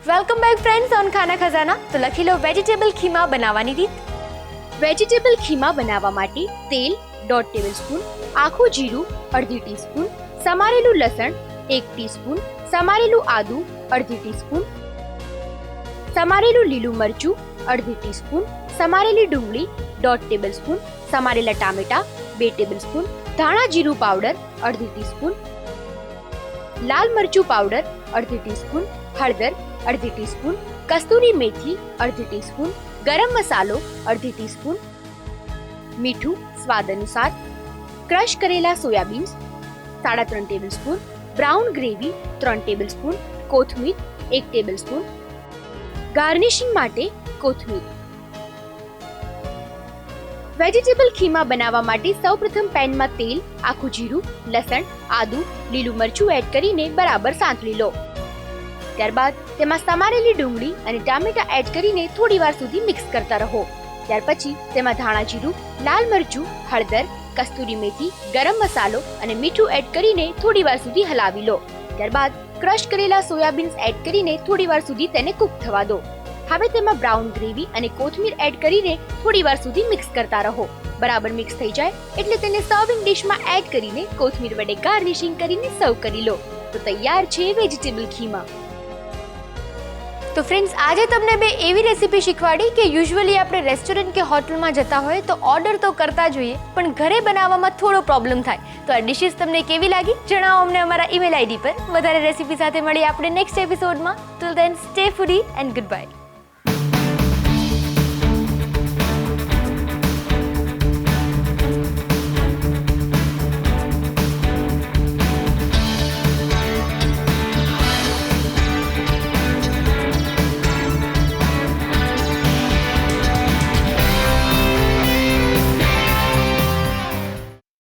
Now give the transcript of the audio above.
Welcome back friends on ખાના ખજાના. તો લખી લો વેજીટેબલ ખીમા બનાવવાની રીત. વેજીટેબલ ખીમા બનાવવા માટે તેલ 1.5 ટેબલસ્પૂન, આખું જીરું અડધી ટીસ્પૂન, સમારેલું લસણ 1 ટીસ્પૂન, સમારેલું આદું અડધી ટીસ્પૂન, સમારેલું લીલું મરચું અડધી ટીસ્પૂન, સમારેલી ડુંગળી 1.5 ટેબલસ્પૂન, સમારેલા ટામેટા 2 ટેબલસ્પૂન, ધાણા જીરું પાવડર અડધી ટીસ્પૂન, લાલ મરચું પાવડર અડધી ટીસ્પૂન, હળદર અડધી ટીસ્પૂન, કસ્તુરી મેથી અડધી ટીસ્પૂન, ગરમ મસાલો અડધી ટીસ્પૂન, મીઠું સ્વાદ અનુસાર, ક્રશ કરેલા સોયાબીન્સ 3.5 ટેબલસ્પૂન, બ્રાઉન ગ્રેવી 3 ટેબલસ્પૂન, કોથમીર 1 ટેબલસ્પૂન, ગાર્નિશિંગ માટે કોથમીર. વેજીટેબલ ખીમા બનાવવા માટે સૌપ્રથમ પેનમાં તેલ, આખું જીરું, લસણ, આદુ, લીલું મરચું એડ કરીને બરાબર સાંતળી લો. ત્યારબાદ તેમાં સમારેલી ડુંગળી અને ટામેટા એડ કરીને થોડી વાર સુધી મિક્સ કરતા રહો. ત્યાર પછી તેમાં ધાણા જીરું, લાલ મરચું, હળદર, કસ્તુરી મેથી, ગરમ મસાલો અને મીઠું એડ કરીને થોડી વાર સુધી હલાવી લો. ત્યારબાદ ક્રશ કરેલા સોયાબીન્સ એડ કરીને થોડી વાર સુધી તેને કૂક થવા દો. હવે તેમાં બ્રાઉન ગ્રેવી અને કોથમીર એડ કરીને થોડી વાર સુધી મિક્સ કરતા રહો. બરાબર મિક્સ થઈ જાય એટલે તેને સર્વિંગ ડિશમાં એડ કરીને કોથમીર વડે ગાર્નિશિંગ કરીને સર્વ કરી લો. તો તૈયાર છે વેજીટેબલ ખીમા. તો ફ્રેન્ડ્સ, આજે તમને બે એવી રેસીપી શીખવાડી કે યુઝ્યુઅલી આપણે રેસ્ટોરન્ટ કે હોટલમાં જતા હોય તો ઓર્ડર તો કરતા જોઈએ, પણ ઘરે બનાવવામાં થોડો પ્રોબ્લેમ થાય. તો આ ડિશિસ તમને કેવી લાગી જણાવો અમને અમારા ઈમેલ આઈડી પર. વધારે રેસીપી સાથે મળીએ આપણે નેક્સ્ટ એપિસોડમાં. Till then stay foodie and good bye.